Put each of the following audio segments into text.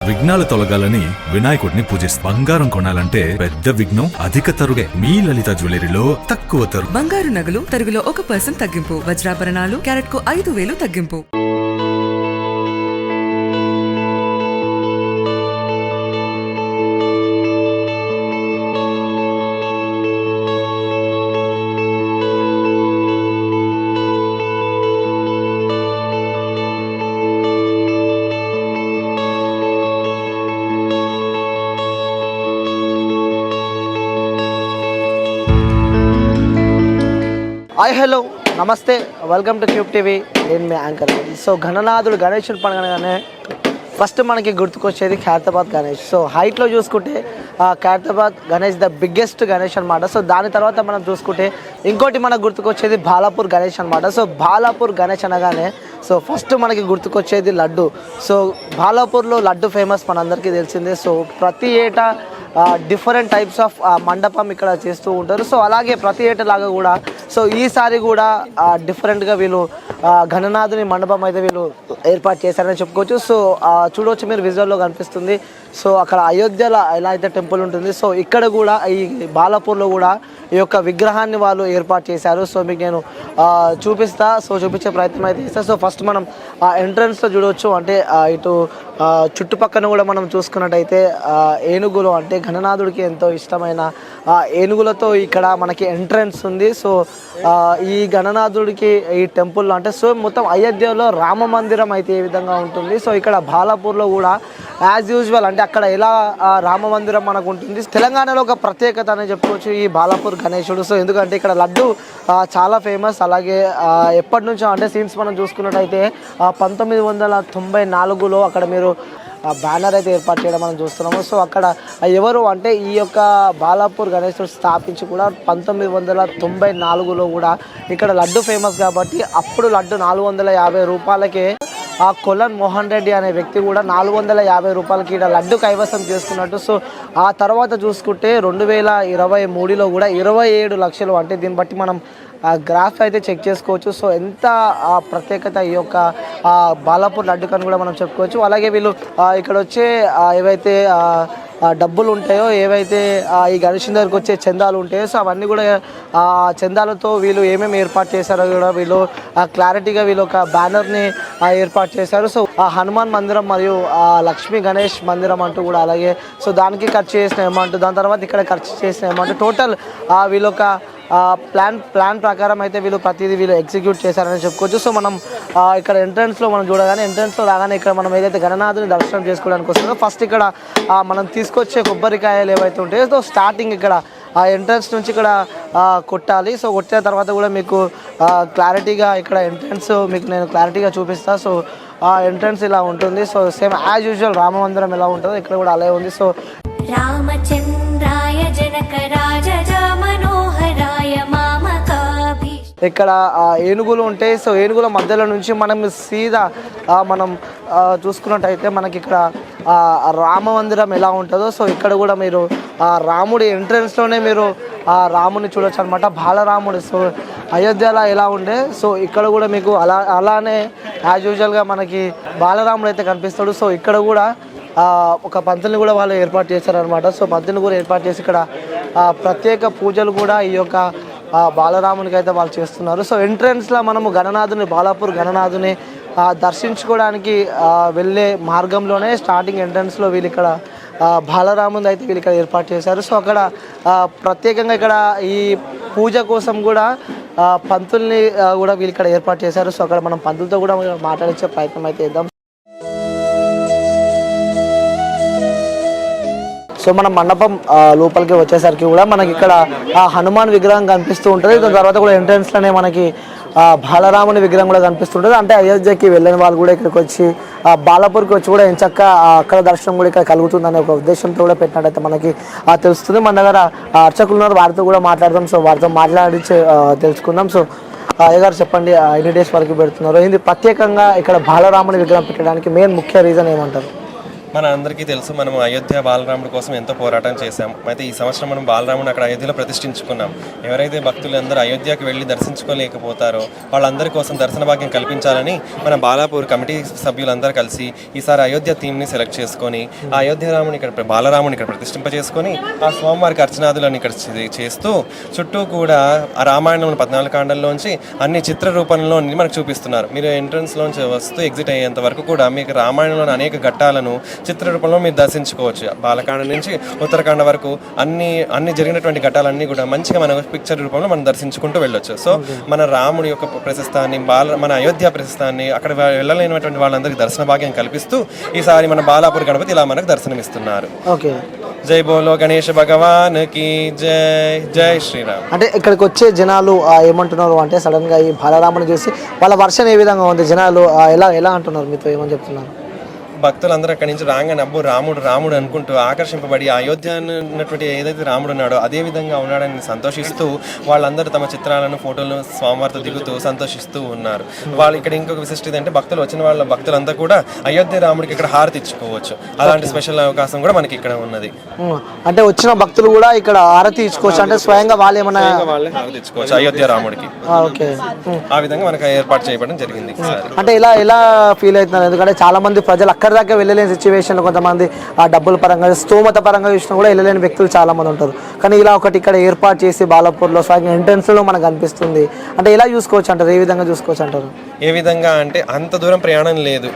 విఘ్నాలు తొలగాలని వినాయకుడిని పూజిస్తారు. బంగారం కొనాలంటే పెద్ద విఘ్నం అధిక తరుగే. మీ లలిత జ్యువెలరీలో తక్కువ తరుగు. బంగారు నగలు తరుగులో 1% తగ్గింపు. వజ్రాభరణాలు క్యారెట్ కు 5,000 తగ్గింపు. హాయ్ హలో నమస్తే, వెల్కమ్ టు క్యూబ్ టీవీ. నేను మీ యాంకర్. సో గణనాథుడు గణేశుడు పండుగనే ఫస్ట్ మనకి గుర్తుకొచ్చేది ఖైరతాబాద్ గణేష్. సో హైట్లో చూసుకుంటే ఖైరతాబాద్ గణేష్ ద బిగ్గెస్ట్ గణేష్ అనమాట. సో దాని తర్వాత మనం చూసుకుంటే ఇంకోటి మనకు గుర్తుకొచ్చేది బాలాపూర్ గణేష్ అనమాట. సో బాలాపూర్ గణేష్ అనగానే సో ఫస్ట్ మనకి గుర్తుకొచ్చేది లడ్డు. సో బాలాపూర్లో లడ్డు ఫేమస్ మనందరికీ తెలిసిందే. సో ప్రతి ఏటా డిఫరెంట్ టైప్స్ ఆఫ్ మండపం ఇక్కడ చేస్తూ ఉంటారు. సో అలాగే ప్రతి ఏటలాగా కూడా సో ఈసారి కూడా డిఫరెంట్గా వీళ్ళు గణనాథుని మండపం అయితే వీళ్ళు ఏర్పాటు చేశారని చెప్పుకోవచ్చు. సో చూడవచ్చు, మీరు విజువల్లో కనిపిస్తుంది. సో అక్కడ అయోధ్యలో ఎలా అయితే టెంపుల్ ఉంటుంది, సో ఇక్కడ కూడా ఈ బాలాపూర్లో కూడా ఈ యొక్క విగ్రహాన్ని వాళ్ళు ఏర్పాటు చేశారు. సో మీకు నేను చూపిస్తా. సో చూపించే ప్రయత్నం అయితే చేస్తా. సో ఫస్ట్ మనం ఎంట్రన్స్లో చూడవచ్చు. అంటే ఇటు చుట్టుపక్కన కూడా మనం చూసుకున్నట్టయితే ఏనుగులు, అంటే గణనాథుడికి ఎంతో ఇష్టమైన ఏనుగులతో ఇక్కడ మనకి ఎంట్రన్స్ ఉంది. సో ఈ గణనాథుడికి ఈ టెంపుల్లో అంటే సో మొత్తం అయోధ్యలో రామ మందిరం అయితే ఏ విధంగా ఉంటుంది, సో ఇక్కడ బాలాపూర్లో కూడా యాజ్ యూజువల్ అంటే అక్కడ ఎలా రామ మందిరం మనకు ఉంటుంది. తెలంగాణలో ఒక ప్రత్యేకత అని చెప్పుకోవచ్చు ఈ బాలాపూర్ గణేశుడు. సో ఎందుకంటే ఇక్కడ లడ్డు చాలా ఫేమస్. అలాగే ఎప్పటి నుంచో అంటే సీన్స్ మనం చూసుకున్నట్టయితే 1994లో అక్కడ మీరు బ్యానర్ అయితే ఏర్పాటు చేయడం మనం చూస్తున్నాము. సో అక్కడ ఎవరు అంటే ఈ యొక్క బాలాపూర్ గణేశుడు స్థాపించి కూడా 1994లో కూడా ఇక్కడ లడ్డు ఫేమస్ కాబట్టి అప్పుడు లడ్డు 450 రూపాయలకే కొలన్ మోహన్ రెడ్డి అనే వ్యక్తి కూడా 450 రూపాయలకి ఇక్కడ లడ్డు కైవసం చేసుకున్నట్టు. సో ఆ తర్వాత చూసుకుంటే 2023లో కూడా 27 లక్షలు, అంటే దీన్ని బట్టి మనం గ్రాఫ్ అయితే చెక్ చేసుకోవచ్చు. సో ఎంత ప్రత్యేకత ఈ యొక్క బాలాపూర్ లడ్డుకని కూడా మనం చెప్పుకోవచ్చు. అలాగే వీళ్ళు ఇక్కడ వచ్చే ఏవైతే డబ్బులు ఉంటాయో, ఏవైతే ఈ గణేశుని దగ్గరికి వచ్చే చందాలు ఉంటాయో, సో అవన్నీ కూడా చందాలతో వీళ్ళు ఏమేమి ఏర్పాటు చేశారో కూడా వీళ్ళు క్లారిటీగా వీళ్ళు ఒక బ్యానర్ని ఏర్పాటు చేశారు. సో హనుమాన్ మందిరం మరియు లక్ష్మీ గణేష్ మందిరం అంటూ కూడా, అలాగే సో దానికి ఖర్చు చేసిన అమౌంట్, దాని తర్వాత ఇక్కడ ఖర్చు చేసిన అమౌంట్, టోటల్ వీళ్ళొక ప్లాన్ ప్రకారం అయితే వీళ్ళు ప్రతిదీ వీళ్ళు ఎగ్జిక్యూట్ చేశారని చెప్పుకోవచ్చు. సో మనం ఇక్కడ ఎంట్రన్స్లో మనం చూడగానే, ఎంట్రన్స్లో రాగానే ఇక్కడ మనం ఏదైతే గణనాథుని దర్శనం చేసుకోవడానికి వస్తుందో ఫస్ట్ ఇక్కడ మనం తీసుకొచ్చే కొబ్బరికాయలు ఏవైతే ఉంటాయో, సో స్టార్టింగ్ ఇక్కడ ఆ ఎంట్రన్స్ నుంచి ఇక్కడ కొట్టాలి. సో కొట్టిన తర్వాత కూడా మీకు క్లారిటీగా ఇక్కడ ఎంట్రన్స్ మీకు నేను క్లారిటీగా చూపిస్తాను. సో ఆ ఎంట్రన్స్ ఇలా ఉంటుంది. So same as usual Rama మందిరం ఎలా ఉంటుందో ఇక్కడ కూడా అలాగే ఉంది. సో రామచంద్రాయ జనక రాజ మనోహరాయ మామకాభి ఇక్కడ ఏనుగులు ఉంటాయి. సో ఏనుగుల మధ్యలో నుంచి మనం సీదా మనం చూసుకున్నట్టయితే మనకి ఇక్కడ రామ మందిరం ఎలా ఉంటుందో, సో ఇక్కడ కూడా మీరు రాముడి ఎంట్రన్స్లోనే మీరు రాముని చూడొచ్చు అనమాట, బాలరాముడు. సో అయోధ్యలో ఎలా ఉండే, సో ఇక్కడ కూడా మీకు అలానే యాజ్ యూజువల్గా మనకి బాలరాముడు అయితే కనిపిస్తాడు. సో ఇక్కడ కూడా ఒక పంతుల్ని కూడా వాళ్ళు ఏర్పాటు చేశారనమాట. సో పంతుల్ని కూడా ఏర్పాటు చేసి ఇక్కడ ప్రత్యేక పూజలు కూడా ఈ యొక్క బాలరామునికి అయితే వాళ్ళు చేస్తున్నారు. సో ఎంట్రన్స్లో మనము గణనాథుని, బాలాపూర్ గణనాథుని దర్శించుకోవడానికి వెళ్ళే మార్గంలోనే స్టార్టింగ్ ఎంట్రన్స్లో వీళ్ళు ఇక్కడ బాలరాముని అయితే వీళ్ళు ఇక్కడ ఏర్పాటు చేశారు. సో అక్కడ ప్రత్యేకంగా ఇక్కడ ఈ పూజ కోసం కూడా పంతుల్ని కూడా వీళ్ళు ఇక్కడ ఏర్పాటు చేశారు. సో అక్కడ మనం పంతులతో కూడా మాట్లాడించే ప్రయత్నం అయితే చేద్దాం. సో మన మండపం లోపలికి వచ్చేసరికి కూడా మనకి ఇక్కడ హనుమాన్ విగ్రహం కనిపిస్తూ ఉంటుంది. దాని తర్వాత కూడా ఎంట్రన్స్లోనే మనకి బాలరాముని విగ్రహం కూడా కనిపిస్తుంటుంది. అంటే అయోధ్యకి వెళ్ళిన వాళ్ళు కూడా ఇక్కడికి వచ్చి బాలాపూర్కి వచ్చి కూడా ఎంచక్క అక్కడ దర్శనం కూడా ఇక్కడ కలుగుతుందనే ఒక ఉద్దేశంతో కూడా పెట్టినట్టయితే మనకి తెలుస్తుంది. మన దగ్గర అర్చకులు ఉన్నారు, వారితో కూడా మాట్లాడదాం. సో వారితో మాట్లాడి తెలుసుకుందాం. సో అయ్యగారు చెప్పండి, ఎన్ని డేస్ వరకు పెడుతున్నారు, ఏంది ప్రత్యేకంగా ఇక్కడ బాలరాముని విగ్రహం పెట్టడానికి మెయిన్ ముఖ్య రీజన్ ఏమంటారు? మన అందరికీ తెలుసు, మనం అయోధ్య బాలరాముడి కోసం ఎంతో పోరాటం చేశాం. అయితే ఈ సంవత్సరం మనం బాలరాముని అక్కడ అయోధ్యలో ప్రతిష్ఠించుకున్నాం. ఎవరైతే భక్తులందరూ అయోధ్యకి వెళ్ళి దర్శించుకోలేకపోతారో వాళ్ళందరి కోసం దర్శన భాగ్యం కల్పించాలని మన బాలాపూర్ కమిటీ సభ్యులందరూ కలిసి ఈసారి అయోధ్య థీమ్ని సెలెక్ట్ చేసుకొని ఆ అయోధ్య రాముని ఇక్కడ బాలరాముని ఇక్కడ ప్రతిష్ఠింపజేసుకొని ఆ స్వామివారికి అర్చనాదులను ఇక్కడ చేస్తూ చుట్టూ కూడా ఆ రామాయణం 14 కాండల్లోంచి అన్ని చిత్ర రూపంలో మనకు చూపిస్తున్నారు. మీరు ఎంట్రన్స్లోంచి వస్తూ ఎగ్జిట్ అయ్యేంత వరకు కూడా మీకు రామాయణంలోని అనేక ఘట్టాలను చిత్ర రూపంలో మీరు దర్శించుకోవచ్చు. బాలకాండ నుంచి ఉత్తరాఖండ వరకు అన్ని జరిగినటువంటి ఘట్టాలన్నీ కూడా మంచిగా మన పిక్చర్ రూపంలో మనం దర్శించుకుంటూ వెళ్ళొచ్చు. సో మన రాముడి యొక్క ప్రశస్తాన్ని మన అయోధ్య ప్రశస్తాన్ని అక్కడ వెళ్ళలేనటువంటి వాళ్ళందరికీ దర్శన భాగ్యం కల్పిస్తూ ఈసారి మన బాలాపూర్ గణపతి ఇలా మనకు దర్శనమిస్తున్నారు. ఓకే, జై బోలో గణేష్ భగవాన్ కి జై. జై శ్రీరామ్. అంటే ఇక్కడికి వచ్చే జనాలు ఏమంటున్నారు అంటే సడన్ గా ఈ బాలరాముని చూసి వాళ్ళ వర్షన్ ఏ విధంగా ఉంది, జనాలు ఎలా అంటున్నారు, మీతో ఏమని చెప్తున్నారు? భక్తులందరూ అక్కడి నుంచి రాగానే అబ్బో రాముడు రాముడు అనుకుంటూ ఆకర్షింపబడి అయోధ్య ఉన్నటువంటి ఏదైతే రాముడు ఉన్నాడో అదే విధంగా ఉన్నాడని సంతోషిస్తూ వాళ్ళందరూ తమ చిత్రాలను ఫోటోలను స్వామివారితో దిగుతూ సంతోషిస్తూ ఉన్నారు. వాళ్ళు ఇక్కడ ఇంకొక విశిష్టత అంటే భక్తులు వచ్చిన భక్తులంతా కూడా అయోధ్య రాముడికి ఇక్కడ హారతి ఇచ్చుకోవచ్చు. అలాంటి స్పెషల్ అవకాశం కూడా మనకి ఇక్కడ ఉన్నది. అంటే వచ్చిన భక్తులు కూడా ఇక్కడ హారతి ఇచ్చుకోవచ్చు, అంటే స్వయంగా వాళ్ళే హారతి ఇచ్చుకోవచ్చు అయోధ్య రాముడికి. ఆ విధంగా మనకు ఏర్పాటు చేయబడడం జరిగింది. అంటే ఎలా ఫీల్ అవుతున్నారు? ఎందుకంటే చాలా మంది ప్రజలు అక్కడ దాకా వెళ్ళలేని సిచ్యువేషన్లో కొంతమంది ఆ డబ్బుల పరంగా స్తోమత పరంగా చూసినా కూడా వెళ్ళలేని వ్యక్తులు చాలా మంది ఉంటారు. కానీ ఇలా ఒకటి ఇక్కడ ఏర్పాటు చేసి బాలాపూర్లో స్వయంగా ఎంట్రన్స్లో మనకు అనిపిస్తుంది. అంటే ఎలా చూసుకోవచ్చు అంటారు, ఏ విధంగా చూసుకోవచ్చు అంటారు? ఏ విధంగా అంటే అంత దూరం ప్రయాణం లేదు,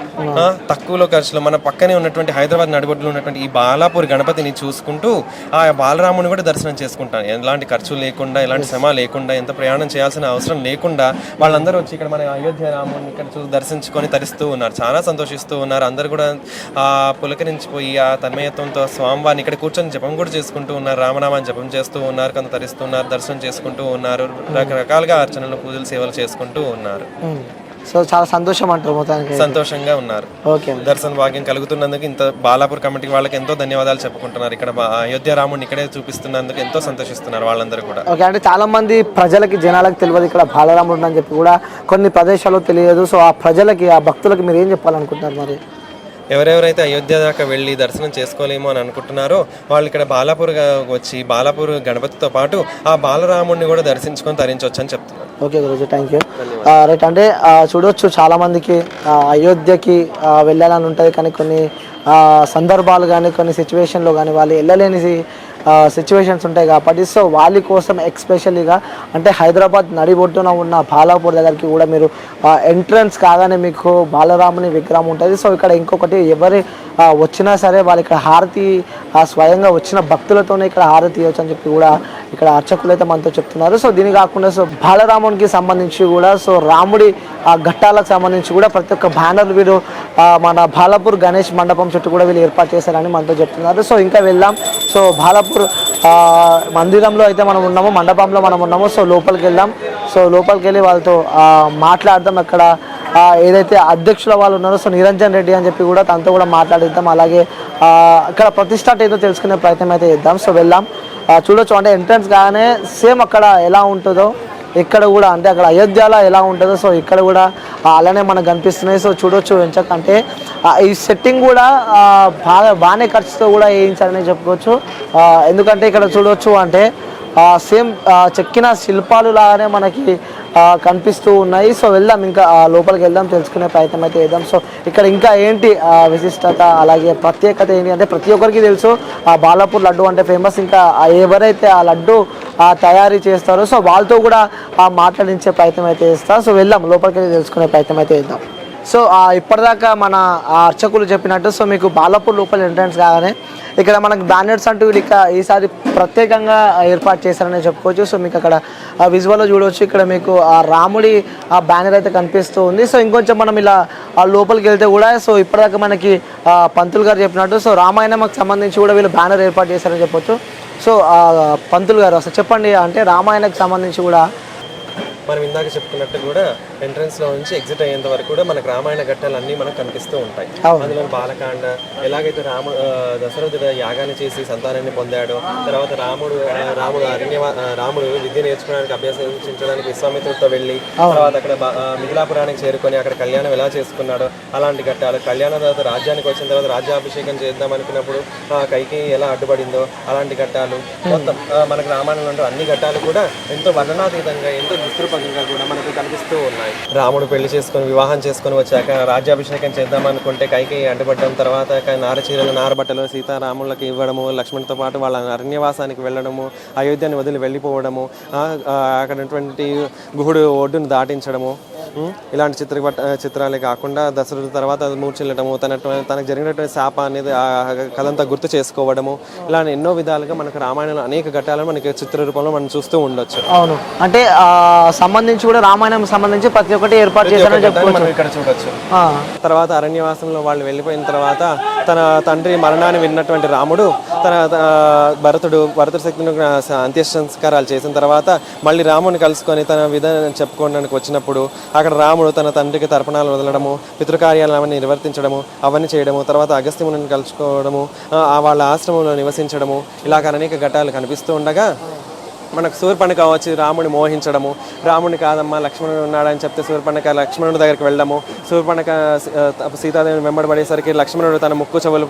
తక్కువలో ఖర్చులో మన పక్కనే ఉన్నటువంటి హైదరాబాద్ నడిబొడ్డులో ఉన్నటువంటి ఈ బాలాపూర్ గణపతిని చూసుకుంటూ ఆ బాలరాముని కూడా దర్శనం చేసుకుంటాను. ఎలాంటి ఖర్చు లేకుండా, ఎలాంటి శ్రమ లేకుండా, ఎంత ప్రయాణం చేయాల్సిన అవసరం లేకుండా వాళ్ళందరూ వచ్చి ఇక్కడ మన అయోధ్య రాముని ఇక్కడ దర్శించుకొని తరిస్తూ ఉన్నారు. చాలా సంతోషిస్తూ ఉన్నారు. అందరూ కూడా ఆ పులకరించిపోయి ఆ తన్మయత్వంతో స్వామివారిని ఇక్కడ కూర్చొని జపం కూడా చేసుకుంటూ ఉన్నారు. రామనామాన్ని జపం చేస్తూ ఉన్నారు, కొంత తరిస్తున్నారు, దర్శనం చేసుకుంటూ ఉన్నారు, రకరకాలుగా అర్చనలు పూజలు సేవలు చేసుకుంటూ ఉన్నారు. సో చాలా సంతోషం అంటారు, మొత్తానికి సంతోషంగా ఉన్నారు. ఓకే, దర్శన భాగ్యం కలుగుతున్నందుకు ఇంత బాలాపూర్ కమిటీ వాళ్ళకి ఎంతో ధన్యవాదాలు చెప్పుకుంటున్నారు. ఇక్కడ అయోధ్య రాముడిని ఇక్కడే చూపిస్తున్నందుకు ఎంతో సంతోషిస్తున్నారు వాళ్ళందరూ కూడా. ఓకే, అంటే చాలా మంది జనాలకు తెలియదు ఇక్కడ బాలరాముడు అని చెప్పి కూడా కొన్ని ప్రదేశాల్లో తెలియదు. సో ఆ ప్రజలకి, ఆ భక్తులకి మీరు ఏం చెప్పాలనుకుంటున్నారు? మరి ఎవరెవరైతే అయోధ్య దాకా వెళ్ళి దర్శనం చేసుకోలేమో అని అనుకుంటున్నారో వాళ్ళు ఇక్కడ బాలాపూర్ వచ్చి బాలాపూర్ గణపతితో పాటు ఆ బాలరాముడిని కూడా దర్శించుకొని తరించవచ్చు అని చెప్తున్నారు. Okay Guruji, thank you. Right, అంటే చూడవచ్చు చాలా మందికి అయోధ్యకి వెళ్ళాలని ఉంటుంది, కానీ కొన్ని సందర్భాలు కానీ కొన్ని సిచ్యువేషన్లో కానీ వాళ్ళు వెళ్ళలేని సిచ్యువేషన్స్ ఉంటాయి కాబట్టి సో వాళ్ళ కోసం ఎక్స్పెషల్లీగా అంటే హైదరాబాద్ నడిబొడ్డున ఉన్న బాలాపూర్ దగ్గరికి కూడా మీరు ఎంట్రన్స్ కాగానే మీకు బాలరాముని విగ్రహం ఉంటుంది. సో ఇక్కడ ఇంకొకటి ఎవరి వచ్చినా సరే వాళ్ళు ఇక్కడ హారతి స్వయంగా వచ్చిన భక్తులతోనే ఇక్కడ హారతి ఇవ్వచ్చు అని చెప్పి కూడా ఇక్కడ అర్చకులు అయితే మనతో చెప్తున్నారు. సో దీని కాకుండా సో బాలరామునికి సంబంధించి కూడా సో రాముడి ఘట్టాలకు సంబంధించి కూడా ప్రతి ఒక్క బ్యానర్లు వీరు మన బాలాపూర్ గణేష్ మండపం చుట్టూ కూడా వీళ్ళు ఏర్పాటు చేశారని మనతో చెప్తున్నారు. సో ఇంకా వెళ్దాం. సో బాలాపూర్ మందిరంలో అయితే మనం ఉన్నాము, మండపంలో మనం ఉన్నాము. సో లోపలికి వెళ్దాం. సో లోపలికి వెళ్ళి వాళ్ళతో మాట్లాడదాం. అక్కడ ఏదైతే అధ్యక్షుల వాళ్ళు ఉన్నారో సో నిరంజన్ రెడ్డి అని చెప్పి కూడా తనతో కూడా మాట్లాడిద్దాం. అలాగే ఇక్కడ ప్రతిష్ట ఏదో తెలుసుకునే ప్రయత్నం అయితే చేద్దాం. సో వెళ్దాం. చూడొచ్చు, అంటే ఎంట్రన్స్ కాగానే సేమ్ అక్కడ ఎలా ఉంటుందో ఇక్కడ కూడా, అంటే అక్కడ అయోధ్యలో ఎలా ఉంటుందో సో ఇక్కడ కూడా అలానే మనకు కనిపిస్తున్నాయి. సో చూడొచ్చు ఎంచకంటే ఈ సెట్టింగ్ కూడా బాగానే ఖర్చుతో కూడా వేయించారని చెప్పుకోవచ్చు. ఎందుకంటే ఇక్కడ చూడొచ్చు అంటే సేమ్ చెక్కిన శిల్పాలు లాగానే మనకి కనిపిస్తూ ఉన్నాయి. సో వెళ్దాం, ఇంకా లోపలికి వెళ్దాం, తెలుసుకునే ప్రయత్నం అయితే చేద్దాం. సో ఇక్కడ ఇంకా ఏంటి విశిష్టత అలాగే ప్రత్యేకత ఏంటి అంటే ప్రతి ఒక్కరికి తెలుసు బాలాపూర్ లడ్డు అంటే ఫేమస్. ఇంకా ఎవరైతే ఆ లడ్డు తయారీ చేస్తారో సో వాళ్ళతో కూడా మాట్లాడించే ప్రయత్నం అయితే చేస్తారు. సో వెళ్దాం, లోపలికి వెళ్ళి తెలుసుకునే ప్రయత్నం అయితే చేద్దాం. సో ఇప్పటిదాకా మన అర్చకులు చెప్పినట్టు సో మీకు బాలాపూర్ లోపల ఎంట్రన్స్ కాగానే ఇక్కడ మనకు బ్యానర్స్ అంటూ ఇక ఈసారి ప్రత్యేకంగా ఏర్పాటు చేశారని చెప్పుకోవచ్చు. సో మీకు అక్కడ విజువల్లో చూడవచ్చు, ఇక్కడ మీకు ఆ రాముడి ఆ బ్యానర్ అయితే కనిపిస్తూ ఉంది. సో ఇంకొంచెం మనం ఇలా లోపలికి వెళ్తే కూడా సో ఇప్పటిదాకా మనకి పంతులు గారు చెప్పినట్టు సో రామాయణంకి సంబంధించి కూడా వీళ్ళు బ్యానర్ ఏర్పాటు చేశారని చెప్పొచ్చు. సో పంతులు గారు అసలు చెప్పండి, అంటే రామాయణకు సంబంధించి కూడా మనం ఇందాక చెప్పుకున్నట్టు కూడా ఎంట్రన్స్లో నుంచి ఎగ్జిట్ అయ్యేంత వరకు కూడా మనకు రామాయణ ఘట్టాలు అన్నీ మనకు కనిపిస్తూ ఉంటాయి. అందులో బాలకాండ ఎలాగైతే దశరథుడు యాగాన్ని చేసి సంతానాన్ని పొందాడో, తర్వాత రాముడు విద్య నేర్చుకోవడానికి అభ్యసించడానికి విశ్వామిత్రుడితో వెళ్ళి తర్వాత అక్కడ మిథిలాపురానికి చేరుకొని అక్కడ కళ్యాణం ఎలా చేసుకున్నాడో అలాంటి ఘట్టాలు, కళ్యాణం తర్వాత రాజ్యానికి వచ్చిన తర్వాత రాజ్యాభిషేకం చేద్దాం అనుకున్నప్పుడు కైకేయి ఎలా అడ్డుపడిందో అలాంటి ఘట్టాలు, మొత్తం మనకు రామాయణంలో అన్ని ఘట్టాలు కూడా ఎంతో వర్ణనాతీతంగా ఎంతో విస్తృతంగా కూడా మనకు కనిపిస్తూ ఉన్నాయి. రాముడు పెళ్లి చేసుకొని వివాహం చేసుకొని వచ్చాక రాజ్యాభిషేకం చేద్దాం అనుకుంటే కైకేయి అడ్డుపడడం, తర్వాత నారచీరలు నారబట్టలు సీతారాములకి ఇవ్వడము, లక్ష్మణ్తో పాటు వాళ్ళ అరణ్యవాసానికి వెళ్ళడము, అయోధ్యని వదిలి వెళ్ళిపోవడము, అక్కడటువంటి గుహుడు ఒడ్డును దాటించడము, ఇలాంటి చిత్రాలే కాకుండా దశరథుడు తర్వాత అది మూర్చెల్లటము, తనకు జరిగినటువంటి శాప అనేది కథంతా గుర్తు చేసుకోవడము, ఇలా ఎన్నో విధాలుగా మనకు రామాయణంలో అనేక ఘట్టాలను మనకి చిత్ర రూపంలో మనం చూస్తూ ఉండొచ్చు. అవును, అంటే సంబంధించి కూడా రామాయణం సంబంధించి ప్రతి ఒక్కటి ఏర్పాటు చేశారని చెప్పుకోవచ్చు. మనం ఇక్కడ చూడొచ్చు. తర్వాత అరణ్యవాసంలో వాళ్ళు వెళ్ళిపోయిన తర్వాత తన తండ్రి మరణాన్ని విన్నటువంటి రాముడు భరతుడి శక్తిని అంత్య సంస్కారాలు చేసిన తర్వాత మళ్ళీ రాముని కలుసుకొని తన విధానం చెప్పుకోవడానికి వచ్చినప్పుడు అక్కడ రాముడు తన తండ్రికి తర్పణాలు వదలడము, పితృకార్యాలను అవన్నీ నిర్వర్తించడము, అవన్నీ చేయడము, తర్వాత అగస్త్యముని కలుసుకోవడము, వాళ్ళ ఆశ్రమంలో నివసించడము, ఇలాగ అనేక ఘట్టాలు కనిపిస్తూ ఉండగా మనకు శూర్పణఖ వచ్చి రాముని మోహించడము, రాముని కాదమ్మా లక్ష్మణుడు ఉన్నాడని చెప్తే శూర్పణఖ లక్ష్మణుడి దగ్గరికి వెళ్ళడము, శూర్పణఖ సీతాదేవిని వెంబడబడేసరికి లక్ష్మణుడు తన ముక్కు చెవులు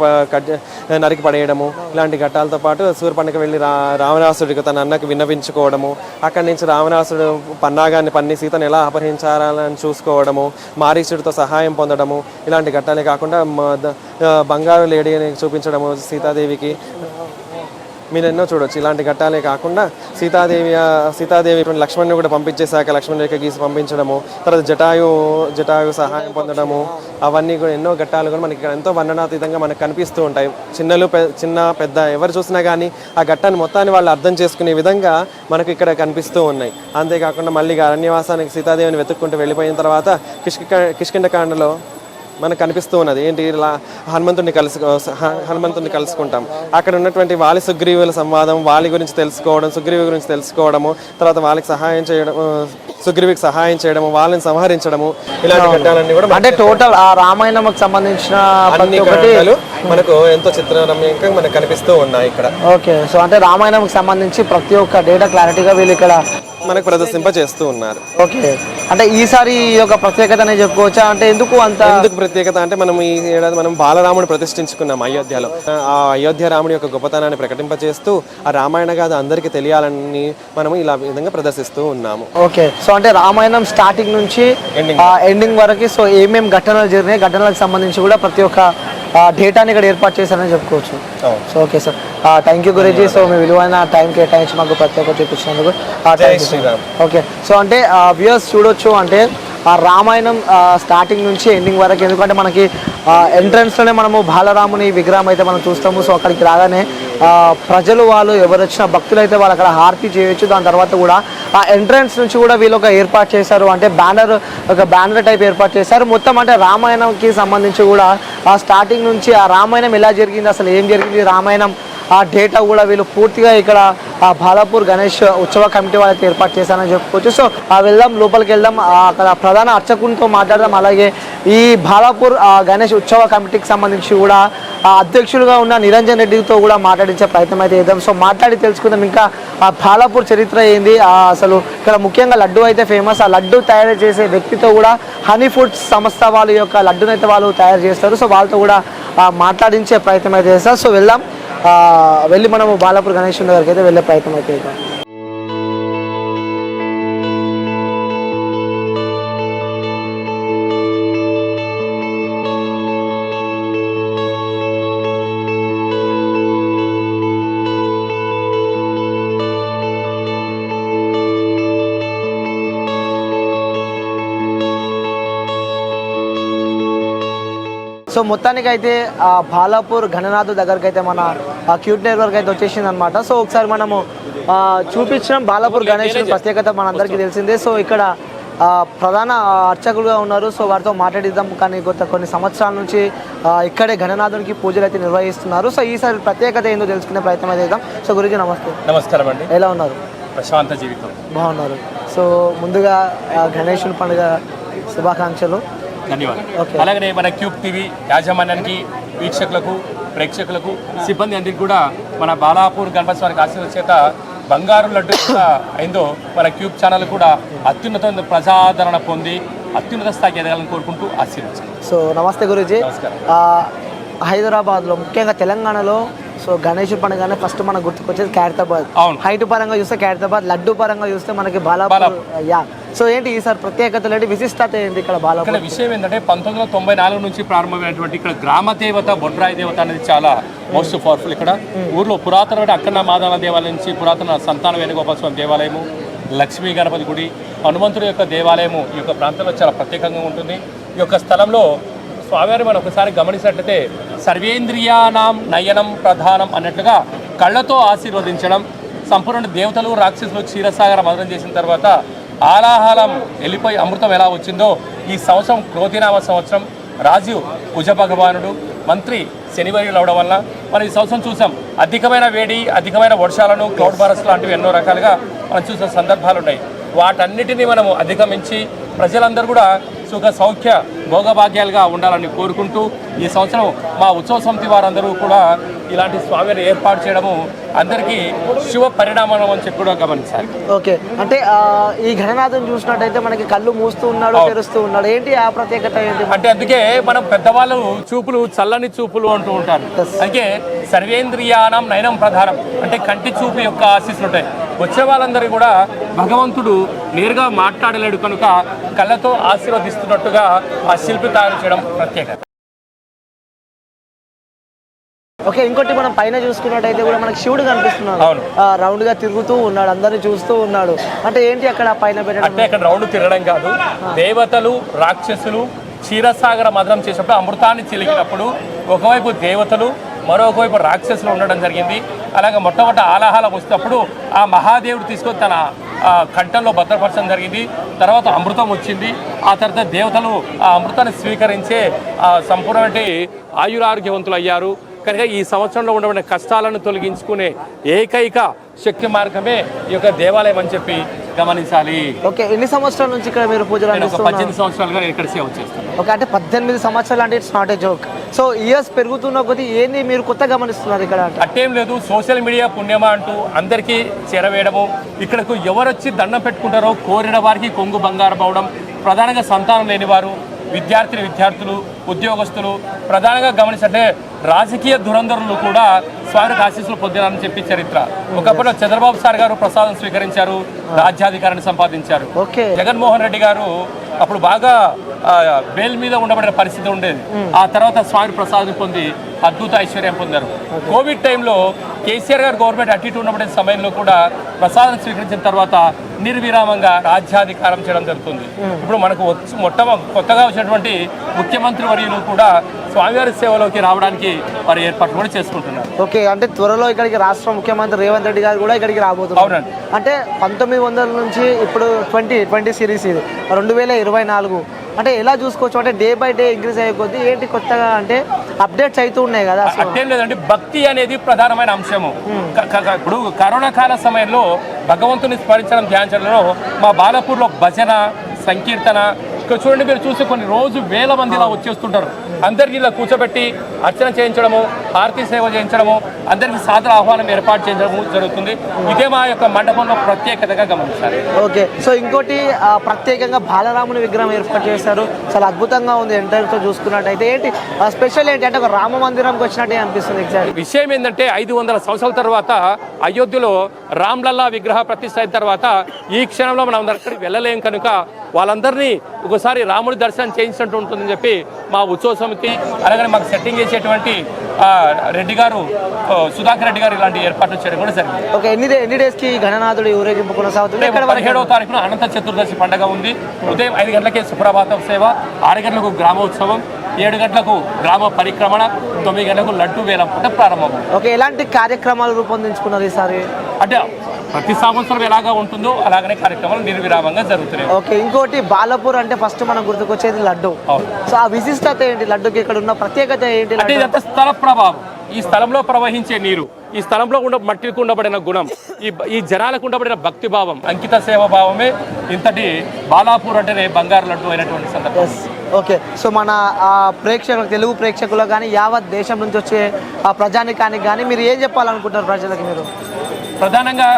నరికి పడేయడము, ఇలాంటి ఘట్టాలతో పాటు శూర్పణఖ వెళ్ళి రావణాసుడికి తన అన్నకి విన్నవించుకోవడము, అక్కడి నుంచి రావణాసుడు పన్నాగాన్ని పన్ని సీతను ఎలా అపహరించాలని చూసుకోవడము, మారీచుడితో సహాయం పొందడము, ఇలాంటి ఘట్టాలే కాకుండా బంగారు లేడీని చూపించడము సీతాదేవికి, మీరు ఎన్నో చూడొచ్చు. ఇలాంటి ఘట్టాలే కాకుండా సీతాదేవి లక్ష్మణ్ని కూడా పంపించేశాక లక్ష్మణ్ రేఖ గీసి పంపించడము, తర్వాత జటాయు సహాయం పొందడము, అవన్నీ కూడా ఎన్నో ఘట్టాలు కూడా మనకి ఎంతో వర్ణనాతీతంగా మనకు కనిపిస్తూ ఉంటాయి. చిన్న పెద్ద ఎవరు చూసినా కానీ ఆ ఘట్టాన్ని మొత్తాన్ని వాళ్ళు అర్థం చేసుకునే విధంగా మనకు ఇక్కడ కనిపిస్తూ ఉన్నాయి. అంతేకాకుండా మళ్ళీ అరణ్యవాసానికి సీతాదేవిని వెతుక్కుంటూ వెళ్ళిపోయిన తర్వాత కిష్కింధకాండలో మనకు కనిపిస్తూ ఉన్నది ఏంటి, ఇలా హనుమంతుడిని కలుసుకుంటాం. అక్కడ ఉన్నటువంటి వాలి సుగ్రీవుల సంవాదం, వాలి గురించి తెలుసుకోవడం, సుగ్రీవి గురించి తెలుసుకోవడము, తర్వాత వాళ్ళకి సుగ్రీవికి సహాయం చేయడము, వాళ్ళని సంహరించడము, ఇలాంటి ఘట్టాలన్నీ కూడా అంటే టోటల్ ఆ రామాయణంకి సంబంధించిన అన్ని ఘట్టాలు మనకు ఎంతో చిత్రరమ్యంగా మనకు కనిపిస్తూ ఉన్నాయి ఇక్కడ. ఓకే, సో అంటే రామాయణంకి సంబంధించి ప్రతి ఒక్క డేటా క్లారిటీగా వీళ్ళు ఇక్కడ మనకు ప్రదర్శింప చేస్తూ ఉన్నారు. ఓకే, అంటే ఈసారి ఈ యొక్క ప్రత్యేకత అనేది చెప్పుకోవచ్చా? అంటే ఎందుకు ప్రత్యేకత అంటే మనం ఈ ఏడాది మనం బాలరాముని ప్రతిష్ఠించుకున్నాం అయోధ్యలో. ఆ అయోధ్య రాముడి యొక్క గొప్పతనాన్ని ప్రకటింపచేస్తూ ఆ రామాయణ గాథ అందరికీ తెలియాలని మనము ఇలా విధంగా ప్రదర్శిస్తూ ఉన్నాము. ఓకే, సో అంటే రామాయణం స్టార్టింగ్ నుంచి ఎండింగ్ వరకు సో ఏమేమి ఘటనలు జరిగినాయి, ఘటనలకు సంబంధించి కూడా ప్రతి ఒక్క డేటాని ఇక్కడ ఏర్పాటు చేశారని చెప్పుకోవచ్చు. So okay sir, thank you Guruji. So మీ విలువైన టైం కేటాయించి మాకు ప్రత్యేక చూపించినందుకు. ఓకే, సో అంటే వ్యూయర్స్ చూడొచ్చు, అంటే ఆ రామాయణం స్టార్టింగ్ నుంచి ఎండింగ్ వరకు, ఎందుకంటే మనకి ఎంట్రన్స్లోనే మనము బాలరాముని విగ్రహం అయితే మనం చూస్తాము. సో అక్కడికి రాగానే ప్రజలు వాళ్ళు ఎవరు వచ్చిన భక్తులు అయితే వాళ్ళు అక్కడ హారతి చేయొచ్చు. దాని తర్వాత కూడా ఆ ఎంట్రన్స్ నుంచి కూడా వీళ్ళు ఒక ఏర్పాటు చేశారు, అంటే ఒక బ్యానర్ టైప్ ఏర్పాటు చేశారు. మొత్తం అంటే రామాయణంకి సంబంధించి కూడా ఆ స్టార్టింగ్ నుంచి ఆ రామాయణం ఎలా జరిగింది, అసలు ఏం జరిగింది రామాయణం ఆ డేటా కూడా వీళ్ళు పూర్తిగా ఇక్కడ ఆ బాలాపూర్ గణేష్ ఉత్సవ కమిటీ వాళ్ళైతే ఏర్పాటు చేశారని చెప్పుకోవచ్చు. సో వెళ్దాం, లోపలికి వెళ్దాం, అక్కడ ప్రధాన అర్చకునితో మాట్లాడదాం. అలాగే ఈ బాలాపూర్ గణేష్ ఉత్సవ కమిటీకి సంబంధించి కూడా అధ్యక్షులుగా ఉన్న నిరంజన్ రెడ్డితో కూడా మాట్లాడించే ప్రయత్నం అయితే చేద్దాం. సో మాట్లాడి తెలుసుకుందాం ఇంకా ఆ బాలాపూర్ చరిత్ర ఏంది, అసలు ఇక్కడ ముఖ్యంగా లడ్డు అయితే ఫేమస్. ఆ లడ్డు తయారు చేసే వ్యక్తితో కూడా హనీ ఫుడ్స్ సంస్థ వాళ్ళ యొక్క లడ్డునైతే వాళ్ళు తయారు చేస్తారు. సో వాళ్ళతో కూడా మాట్లాడించే ప్రయత్నం అయితే చేస్తారు. సో వెళ్దాం, వెళ్ళి మనము బాలాపూర్ గణేష్ దగ్గరికి అయితే వెళ్ళే ప్రయత్నం అయితే చేద్దాం. సో మొత్తానికి అయితే బాలాపూర్ గణనాథ్ దగ్గరికి అయితే మన క్యూట్ నెట్వర్క్ అయితే వచ్చేసింది అనమాట. సో ఒకసారి మనము చూపించడం బాలాపూర్ గణేష్ ప్రత్యేకత మనందరికీ తెలిసిందే. సో ఇక్కడ ప్రధాన అర్చకులుగా ఉన్నారు. సో వారితో మాట్లాడిద్దాం. కానీ కొన్ని సంవత్సరాల నుంచి ఇక్కడే గణనాథునికి పూజలు అయితే నిర్వహిస్తున్నారు. సో ఈసారి ప్రత్యేకత ఏందో తెలుసుకునే ప్రయత్నం అయితే చేద్దాం. సో గురుజీ నమస్తే. నమస్కారం అండి. ఎలా ఉన్నారు? ప్రశాంత జీవితం. బాగున్నారు. సో ముందుగా గణేశుని పండుగ శుభాకాంక్షలు. ధన్యవాదాలు. ఓకే. అలాగనే మన క్యూబ్ టీవీ యాజమాన్యానికి, వీక్షకులకు, ప్రేక్షకులకు, సిబ్బంది అందరికీ కూడా మన బాలాపూర్ గణపతి స్వామి ఆశీర్వాద చేత బంగారు లడ్డు కూడా అయిందో మన క్యూబ్ ఛానల్ కూడా అత్యున్నత ప్రజాదరణ పొంది అత్యున్నత స్థాయికి ఎదగాలని కోరుకుంటూ ఆశీర్వదించాను. సో నమస్తే గురూజీ. నమస్కారం. హైదరాబాద్లో ముఖ్యంగా తెలంగాణలో సో గణేష్ పండుగనే ఫస్ట్ మనకు గుర్తుకొచ్చేది ఖైరతాబాద్. అవును. హైట్ పరంగా చూస్తే ఖైరతాబాద్, లడ్డు పరంగా చూస్తే మనకి బాలాపూర్. యా. సో ఏంటి ఈసారి ప్రత్యేకతలు ఏంటి, విశిష్టత ఏంటి ఇక్కడ బాలాపూర్? ఇక్కడ విషయం ఏంటంటే 1994 నుంచి ప్రారంభమైనటువంటి ఇక్కడ గ్రామ దేవత బొడ్రాయి దేవత అనేది చాలా మోస్ట్ పవర్ఫుల్. ఇక్కడ ఊర్లో పురాతనమైన అక్కన్న మాదాన దేవాలయం నుంచి పురాతన సంతాన వేణుగోపాల స్వామి దేవాలయము, లక్ష్మీ గణపతి గుడి, హనుమంతుడి యొక్క దేవాలయము ఈ యొక్క ప్రాంతంలో చాలా ప్రత్యేకంగా ఉంటుంది. ఈ యొక్క స్థలంలో స్వామివారి మనం ఒకసారి గమనించినట్లయితే సర్వేంద్రియానాం నయనం ప్రధానం అన్నట్లుగా కళ్ళతో ఆశీర్వదించడం, సంపూర్ణ దేవతలు రాక్షసులు క్షీరసాగర మదనం చేసిన తర్వాత ఆలాహలం వెళ్ళిపోయి అమృతం ఎలా వచ్చిందో ఈ సంవత్సరం క్రోధినామ సంవత్సరం రాజు కుజ భగవానుడు మంత్రి శనివారం అవడం వల్ల మనం ఈ సంవత్సరం చూసాం అధికమైన వేడి, అధికమైన వర్షాలను, క్లౌడ్ బరస్ లాంటివి ఎన్నో రకాలుగా మనం చూసిన సందర్భాలు ఉన్నాయి. వాటన్నిటినీ మనము అధిగమించి ప్రజలందరూ కూడా సుఖ సౌఖ్య భోగభాగ్యాలుగా ఉండాలని కోరుకుంటూ ఈ సంవత్సరం మా ఉత్సవ సమితి వారందరూ కూడా ఇలాంటి స్వామిని ఏర్పాటు చేయడము అందరికీ శుభ పరిణామం అని చెప్పి కూడా గమనించాలి. ఓకే. అంటే ఈ గణనాథం చూసినట్టయితే మనకి కళ్ళు మూస్తూ ఉన్నాడు, తెరుస్తూ ఉన్నాడు. ఏంటి ఆ ప్రత్యేకత ఏంటి అంటే? అందుకే మనం పెద్దవాళ్ళు చూపులు చల్లని చూపులు అంటూ ఉంటారు. అందుకే సర్వేంద్రియానం నయనం ప్రధానం అంటే కంటి చూపు యొక్క ఆశీస్సులు ఉంటాయి. వచ్చే వాళ్ళందరూ కూడా భగవంతుడు నేరుగా మాట్లాడలేడు కనుక కళ్ళతో ఆశీర్వదిస్తున్నట్టుగా ఆ శిల్పి తయారు చేయడం ప్రత్యేకత. ఓకే. ఇంకోటి మనం పైన చూసుకున్నట్టయితే కూడా మనకి శివుడు కనిపిస్తున్నాడు. అవును. రౌండ్ గా తిరుగుతూ ఉన్నాడు, అందరిని చూస్తూ ఉన్నాడు. అంటే ఏంటి అక్కడ పైన పెట్టడం? అంటే అక్కడ రౌండ్ తిరగడం కాదు, దేవతలు రాక్షసులు క్షీరసాగర మదనం చేసినప్పుడు అమృతాన్ని చిలికినప్పుడు ఒకవైపు దేవతలు మరొకవైపు రాక్షసులు ఉండడం జరిగింది. అలాగే మొట్టమొదటి ఆలాహలం వచ్చినప్పుడు ఆ మహాదేవుడు తీసుకొని తన కంఠంలో భద్రపరచడం జరిగింది. తర్వాత అమృతం వచ్చింది. ఆ తర్వాత దేవతలు ఆ అమృతాన్ని స్వీకరించే సంపూర్ణమైన ఆయురారోగ్యవంతులు అయ్యారు. కనుక ఈ సంవత్సరంలో ఉండబడిన కష్టాలను తొలగించుకునే ఏకైక శక్తి మార్గమే ఈ యొక్క దేవాలయం అని చెప్పి గమనించాలి. ఓకే. ఎన్ని సంవత్సరాల నుంచి ఇక్కడ మీరు పూజలు 18 సంవత్సరాలుగా ఇక్కడ సేవ చేస్తాను. ఓకే. అంటే 18 సంవత్సరాలు అంటే it's not a joke. So years పెరుగుతున్న కొద్దీ ఏంది మీరు కొత్త గమనిస్తున్నారు ఇక్కడ? అట్టేం లేదు, సోషల్ మీడియా పుణ్యమా అంటూ అందరికీ చేరవేయడము, ఇక్కడకు ఎవరొచ్చి దండం పెట్టుకుంటారో కోరిన వారికి కొంగు బంగారం అవడం, ప్రధానంగా సంతానం లేనివారు, విద్యార్థులు, ఉద్యోగస్తులు, ప్రధానంగా గమనించంటే రాజకీయ దురంధరులు కూడా స్వామికి ఆశీస్సులు పొందారని చెప్పి చరిత్ర. ఒకప్పుడు చంద్రబాబు సార్ గారు ప్రసాదం స్వీకరించారు, రాజ్యాధికారాన్ని సంపాదించారు. జగన్మోహన్ రెడ్డి గారు అప్పుడు బాగా బెయిల్ మీద ఉండబడిన పరిస్థితి ఉండేది. ఆ తర్వాత స్వామి ప్రసాదం పొంది అద్భుత ఐశ్వర్యం పొందారు. కోవిడ్ టైంలో కేసీఆర్ గారు గవర్నమెంట్ అటు ఇటు ఉండబడిన సమయంలో కూడా ప్రసాదం స్వీకరించిన తర్వాత నిర్విరామంగా రాజ్యాధికారం చేయడం జరుగుతుంది. ఇప్పుడు మనకు కొత్తగా వచ్చినటువంటి ముఖ్యమంత్రి వర్యులు కూడా స్వామివారి సేవలోకి రావడానికి వారు ఏర్పాట్లు కూడా చేసుకుంటున్నారు. ఓకే. అంటే త్వరలో ఇక్కడికి రాష్ట్ర ముఖ్యమంత్రి రేవంత్ రెడ్డి గారు కూడా ఇక్కడికి రాబోతున్నారు. అవునండి. అంటే 1900 నుంచి ఇప్పుడు 2020 సిరీస్ ఇది 2024. అంటే ఎలా చూసుకోవచ్చు అంటే డే బై డే ఇంక్రీజ్ అయ్యే కొద్దీ ఏంటి కొత్తగా అంటే అప్డేట్స్ అవుతూ ఉన్నాయి కదా? అట్టేం లేదండి, భక్తి అనేది ప్రధానమైన అంశము. ఇప్పుడు కరోనా కాల సమయంలో భగవంతుని స్మరించడం, ధ్యానించడంలో మా బాలాపూర్లో భజన, సంకీర్తన ఇక్కడ చూడండి, మీరు చూసి కొన్ని రోజు వేల మంది ఇలా వచ్చేస్తుంటారు. అందరికీ ఇలా కూర్చోబెట్టి అర్చన చేయించడము, హారతి సేవ చేయించడము, అందరికీ సాదర ఆహ్వానం ఏర్పాటు చేయడము జరుగుతుంది. ఇదే మా యొక్క మండపంలో ప్రత్యేకతగా గమనించాలి. ఓకే. సో ఇంకోటి ప్రత్యేకంగా బాలరాముని విగ్రహం ఏర్పాటు చేశారు, చాలా అద్భుతంగా ఉంది. ఎంట్రన్స్ చూసుకున్నట్టయితే ఏంటి స్పెషల్ ఏంటి అంటే ఒక రామ మందిరంకి వచ్చినట్టే అనిపిస్తుంది. ఎగ్జాక్ట్ విషయం ఏంటంటే 500 సంవత్సరాల తర్వాత అయోధ్యలో రామ్లల్లా విగ్రహ ప్రతిష్ఠ అయిన తర్వాత ఈ క్షణంలో మనం అక్కడికి వెళ్ళలేం కనుక వాళ్ళందరినీ ఒకసారి రాముడి దర్శనం చేయించినట్టు ఉంటుందని చెప్పి మా ఉత్సవ సమితి, అలాగే మాకు సెట్టింగ్ చేసేటువంటి రెడ్డి గారు, సుధాకర్ రెడ్డి గారు ఇలాంటి ఏర్పాట్లు చేయడం కూడా జరిగింది. ఓకే. ఎన్ని డేస్ కి గణనాథుడి ఊరేగింపు కొనసాగుతుంది? 17వ తారీఖున అనంత చతుర్దశి పండుగ ఉంది. ఉదయం 5 గంటలకే సుప్రభాతం సేవ, 6 గంటలకు గ్రామోత్సవం, 7 గంటలకు గ్రామ పరిక్రమణ, 9 గంటలకు లడ్డు వేలం ప్రారంభం. ఓకే. ఎలాంటి కార్యక్రమాలు రూపొందించుకున్నారు ఈసారి? అంటే ప్రతి సంవత్సరం ఎలాగా ఉంటుందో అలాగనే కార్యక్రమాలు నిర్విరామంగా జరుగుతున్నాయి. ఓకే. ఇంకోటి బాలాపూర్ అంటే ఫస్ట్ మనకు గుర్తుకొచ్చేది లడ్డు. సో ఆ విశిష్టత ఏంటి లడ్డుకి, ఇక్కడ ఉన్న ప్రత్యేకత ఏంటి? అంటే ఇదంతా స్థల ప్రభావం. ఈ స్థలంలో ప్రవహించే నీరు ఈ స్థలంలో మట్టికి ఉండబడిన గుణం, ఈ జనాలకు ఉండబడిన భక్తిభావం, అంకిత సేవ భావమే ఇంతటి బాలాపూర్ అంటేనే బంగారు లడ్డు అయినటువంటి సందర్భం. ఓకే, సో మన ప్రేక్షకులకు, తెలుగు ప్రేక్షకులకు కానీ యావత్ దేశం నుంచి వచ్చే ప్రజానికానికి కానీ మీరు ఏం చెప్పాలనుకుంటారు ప్రజలకు? మీరు ప్రధానంగా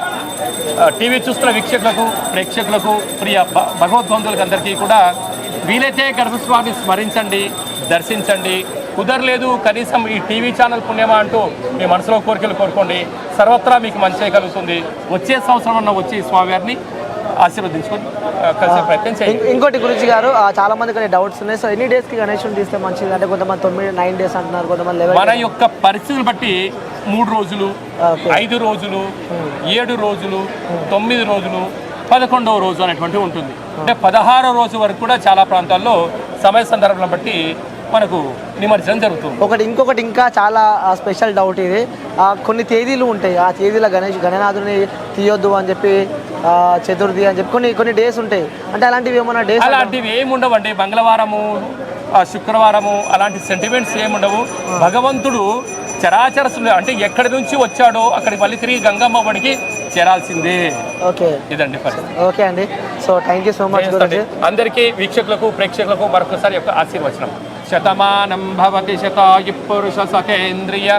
టీవీ చూస్తున్న వీక్షకులకు, ప్రేక్షకులకు, ప్రియ భగవద్బంధువులకు అందరికీ కూడా వీలైతే గణపతిస్వామిని స్మరించండి, దర్శించండి. కుదరలేదు కనీసం ఈ టీవీ ఛానల్ పుణ్యమా అంటూ మీ మనసులో కోరికలు కోరుకోండి. సర్వత్రా మీకు మంచి కలుగుతుంది. వచ్చే సంవత్సరం ఉన్న వచ్చి స్వామివారిని ఆశీర్వదించుకొని కలిసే ప్రయత్నం చేయండి. ఇంకోటి గురించి గారు, చాలా మంది కొన్ని డౌట్స్ ఉన్నాయి. సో ఎన్ని డేస్కి గణేశుని తీస్తే మంచిది? అంటే కొంతమంది 9 days అంటున్నారు, కొంతమంది 11. మన యొక్క పరిస్థితులు బట్టి 3 రోజులు, 5 రోజులు, 7 రోజులు, 9 రోజులు, 11వ రోజు అనేటువంటి ఉంటుంది. అంటే 16వ రోజు వరకు కూడా చాలా ప్రాంతాల్లో సమయ సందర్భాలను బట్టి మనకు నిమజ్జనం జరుగుతుంది. ఇంకొకటి ఇంకా చాలా స్పెషల్ డౌట్ ఇది. కొన్ని తేదీలు ఉంటాయి, ఆ తేదీలో గణనాథుని తీయొద్దు అని చెప్పి, చతుర్థి అని చెప్పి కొన్ని డేస్ ఉంటాయి. అంటే అలాంటివి ఏమన్నా డేస్? అలాంటివి ఏమి ఉండవండి. మంగళవారము, శుక్రవారము అలాంటి సెంటిమెంట్స్ ఏముండవు. భగవంతుడు చరాచరసులు అంటే ఎక్కడి నుంచి వచ్చాడో అక్కడికి మళ్ళీ తిరిగి గంగమ్మ బడికి చేరాల్సిందే. ఓకే, ఇదండి పరిస్థితి. ఓకే అండి. So thank you so much. అందరికీ వీక్షకులకు, ప్రేక్షకులకు మరొకసారి యొక్క ఆశీర్వచనం. శతమానం భవతి శతాయు పురుష సతేంద్రియ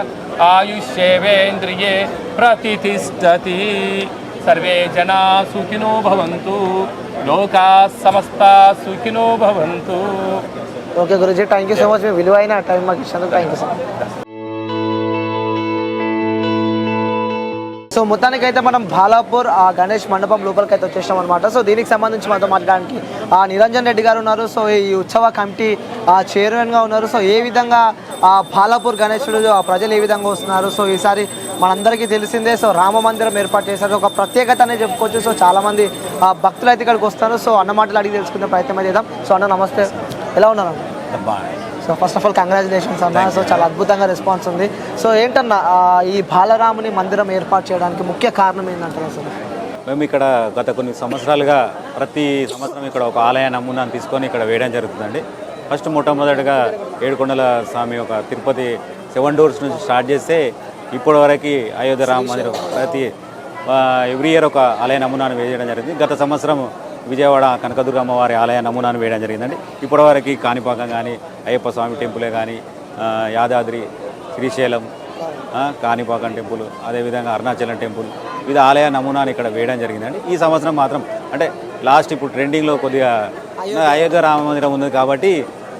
ఆయుష్యేవేంద్రియే ప్రతిష్టతి. సర్వే జనా సుఖినో భవంతు, లోకా సమస్తా సుఖినో భవంతు. Okay Guruji, thank you so much. మీ విలువైన టైం మాకు ఇచ్చినందుకు thank you so much. So మొత్తానికైతే మనం బాలాపూర్ గణేష్ మండపం లోపలికి అయితే వచ్చేసాం అనమాట. సో దీనికి సంబంధించి మనతో మాట్లాడడానికి నిరంజన్ రెడ్డి గారు ఉన్నారు. సో ఈ ఉత్సవ కమిటీ చైర్మన్గా ఉన్నారు. సో ఏ విధంగా బాలాపూర్ గణేశుడు ప్రజలు ఏ విధంగా వస్తున్నారు? సో ఈసారి మనందరికీ తెలిసిందే, సో రామ మందిరం ఏర్పాటు చేశారు, ఒక ప్రత్యేకత అనే చెప్పుకోవచ్చు. సో చాలామంది భక్తులు అయితే ఇక్కడికి వస్తారు. సో అన్న మాటలు అడిగి తెలుసుకునే ప్రయత్నం చేద్దాం. సో అన్న నమస్తే, ఎలా ఉన్నారు? So first of all congratulations అన్న. సో చాలా అద్భుతంగా రెస్పాన్స్ ఉంది. సో ఏంటన్నా ఈ బాలరాముని మందిరం ఏర్పాటు చేయడానికి ముఖ్య కారణం ఏంటంటారు అసలు? మేము ఇక్కడ గత కొన్ని సంవత్సరాలుగా ప్రతి సంవత్సరం ఇక్కడ ఒక ఆలయ నమూనాను తీసుకొని ఇక్కడ వేయడం జరుగుతుందండి. ఫస్ట్ మొట్టమొదటిగా ఏడుకొండల స్వామి ఒక తిరుపతి 7 doors నుంచి స్టార్ట్ చేస్తే ఇప్పటి వరకు అయోధ్య రామ మందిరం ప్రతి ఎవ్రీ ఇయర్ ఒక ఆలయ నమూనాను వేయడం జరిగింది. గత సంవత్సరం విజయవాడ కనకదుర్గమ్మ వారి ఆలయ నమూనాను వేయడం జరిగిందండి. ఇప్పటివరకు కాణిపాకం కానీ, అయ్యప్ప స్వామి టెంపులే కానీ, యాదాద్రి, శ్రీశైలం, కాణిపాకం టెంపుల్, అదేవిధంగా అరుణాచలం టెంపుల్, ఇది ఆలయ నమూనాను ఇక్కడ వేయడం జరిగిందండి. ఈ సంవత్సరం మాత్రం అంటే లాస్ట్ ఇప్పుడు ట్రెండింగ్లో కొద్దిగా అయోధ్య రామ మందిరం ఉంది కాబట్టి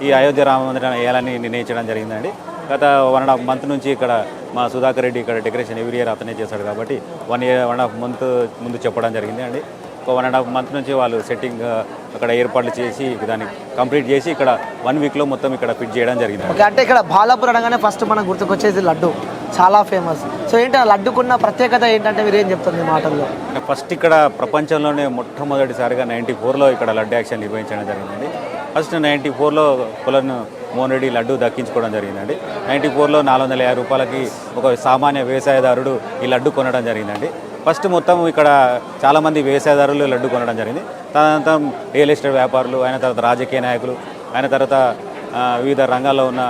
ఈ అయోధ్య రామ మందిరం వేయాలని నిర్ణయించడం జరిగిందండి. గత 1.5 month నుంచి ఇక్కడ మా సుధాకర్ రెడ్డి ఇక్కడ డెకరేషన్ ఎవ్రీ ఇయర్ అతనే చేశాడు కాబట్టి 1.5 month ముందు చెప్పడం జరిగింది అండి. ఒక 1.5 month నుంచి వాళ్ళు సెట్టింగ్ అక్కడ ఏర్పాట్లు చేసి దాన్ని కంప్లీట్ చేసి ఇక్కడ 1 weekలో మొత్తం ఇక్కడ ఫిట్ చేయడం జరిగింది. ఓకే, అంటే ఇక్కడ బాలాపూర్ అనగానే ఫస్ట్ మనకు గుర్తుకొచ్చేది లడ్డు, చాలా ఫేమస్. సో ఏంటి ఆ లడ్డుకున్న ప్రత్యేకత ఏంటంటే మీరు ఏం చెప్తారు మీ మాటల్లో? ఫస్ట్ ఇక్కడ ప్రపంచంలోనే మొట్టమొదటిసారిగా 94లో ఇక్కడ లడ్డు యాక్షన్ నిర్వహించడం జరిగిందండి. ఫస్ట్ 94లో కొలను మోహన్ రెడ్డి లడ్డు దక్కించుకోవడం జరిగిందండి. 94లో 450 రూపాయలకి ఒక సామాన్య వ్యవసాయదారుడు ఈ లడ్డు కొనడం జరిగిందండి. ఫస్ట్ మొత్తం ఇక్కడ చాలామంది వ్యవసాయదారులు లడ్డు కొనడం జరిగింది. తదనంతరం రియల్ ఎస్టేట్ వ్యాపారులు, అయిన తర్వాత రాజకీయ నాయకులు, అయిన తర్వాత వివిధ రంగాల్లో ఉన్న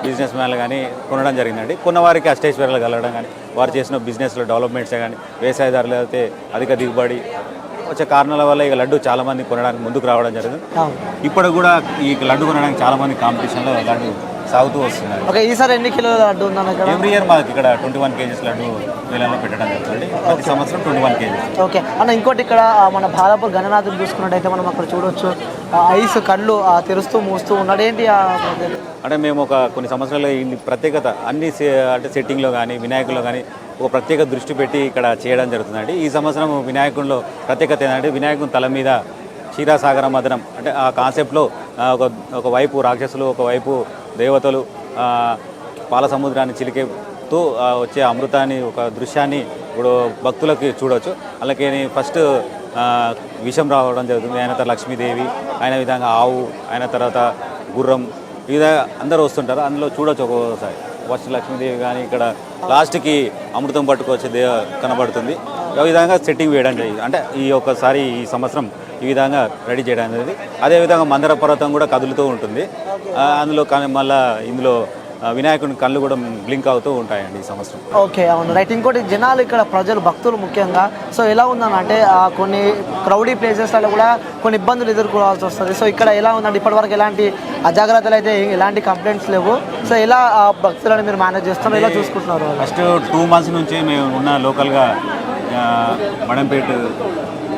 బిజినెస్ మ్యాన్లు కానీ కొనడం జరిగిందండి. కొన్నవారికి అష్టైశ్వర్యాలు కలగడం కానీ, వారు చేసిన బిజినెస్లో డెవలప్మెంట్సే కానీ, వ్యవసాయదారులు అయితే అధిక దిగుబడి వచ్చే కారణాల వల్ల ఇక లడ్డు చాలామంది కొనడానికి ముందుకు రావడం జరిగింది. ఇప్పుడు కూడా ఈ లడ్డు కొనడానికి చాలామంది కాంపిటీషన్లో లడ్డు సాగుతూ వస్తున్నారు. ఓకే, ఈసారి ఎన్ని కిలోల లడ్డు ఉందన్న ఇక్కడ? ఎవ్రీ ఇయర్ మాకు ఇక్కడ 21 kgs లడ్డు వేలంలో పెట్టడం జరుగుతుంది. ప్రతి సంవత్సరం 21 kgs. ఓకే అన్న, ఇంకోటి ఇక్కడ మన బాలాపూర్ గణనాథుని చూసుకున్నట్టయితే మనం అక్కడ చూడొచ్చు, ఐస్ కళ్ళు తెరుస్తూ మూస్తూ ఉన్నాడు. ఏంటి అంటే మేము కొన్ని సంవత్సరాలు ఈ ప్రత్యేకత అన్ని అంటే సెట్టింగ్లో కానీ వినాయకుల్లో కానీ ఒక ప్రత్యేక దృష్టి పెట్టి ఇక్కడ చేయడం జరుగుతుందండి. ఈ సంవత్సరం వినాయకుల్లో ప్రత్యేకత ఏంటంటే వినాయకుని తల మీద క్షీరసాగర మదనం అంటే ఆ కాన్సెప్ట్లో ఒకవైపు రాక్షసులు, ఒకవైపు దేవతలు పాల సముద్రాన్ని చిలికేతో వచ్చే అమృతాన్ని ఒక దృశ్యాన్ని ఇప్పుడు భక్తులకి చూడవచ్చు. అలాగే ఫస్ట్ విషం రావడం జరుగుతుంది. ఆయన తర్వాత లక్ష్మీదేవి, ఆయన విధంగా ఆవు, ఆయన తర్వాత గుర్రం, ఈ విధంగా అందరూ వస్తుంటారు. అందులో చూడవచ్చు ఒక్కోసారి ఫస్ట్ లక్ష్మీదేవి కానీ ఇక్కడ లాస్ట్కి అమృతం పట్టుకొచ్చే కనబడుతుంది. ఈ విధంగా సెట్టింగ్ వేయడం జరిగింది. అంటే ఈ సంవత్సరం ఈ విధంగా రెడీ చేయడం జరిగింది. అదేవిధంగా మందర పర్వతం కూడా కదులుతూ ఉంటుంది. అందులో కానీ మళ్ళీ ఇందులో వినాయకుని కళ్ళు కూడా బ్లింక్ అవుతూ ఉంటాయండి ఈ సంవత్సరం. ఓకే, అవును, రైట్. ఇంకోటి జనాలు ఇక్కడ ప్రజలు భక్తులు ముఖ్యంగా సో ఎలా ఉందని అంటే కొన్ని క్రౌడీ ప్లేసెస్లలో కూడా కొన్ని ఇబ్బందులు ఎదుర్కోవాల్సి వస్తుంది. సో ఇక్కడ ఎలా ఉందంటే ఇప్పటివరకు ఎలాంటి అజాగ్రత్తలు అయితే ఎలాంటి కంప్లైంట్స్ లేవు. సో ఎలా భక్తులను మీరు మేనేజ్ చేస్తున్నారు, ఎలా చూసుకుంటున్నారు? ఫస్ట్ 2 months నుంచి మేము ఉన్న లోకల్గా మడంపేట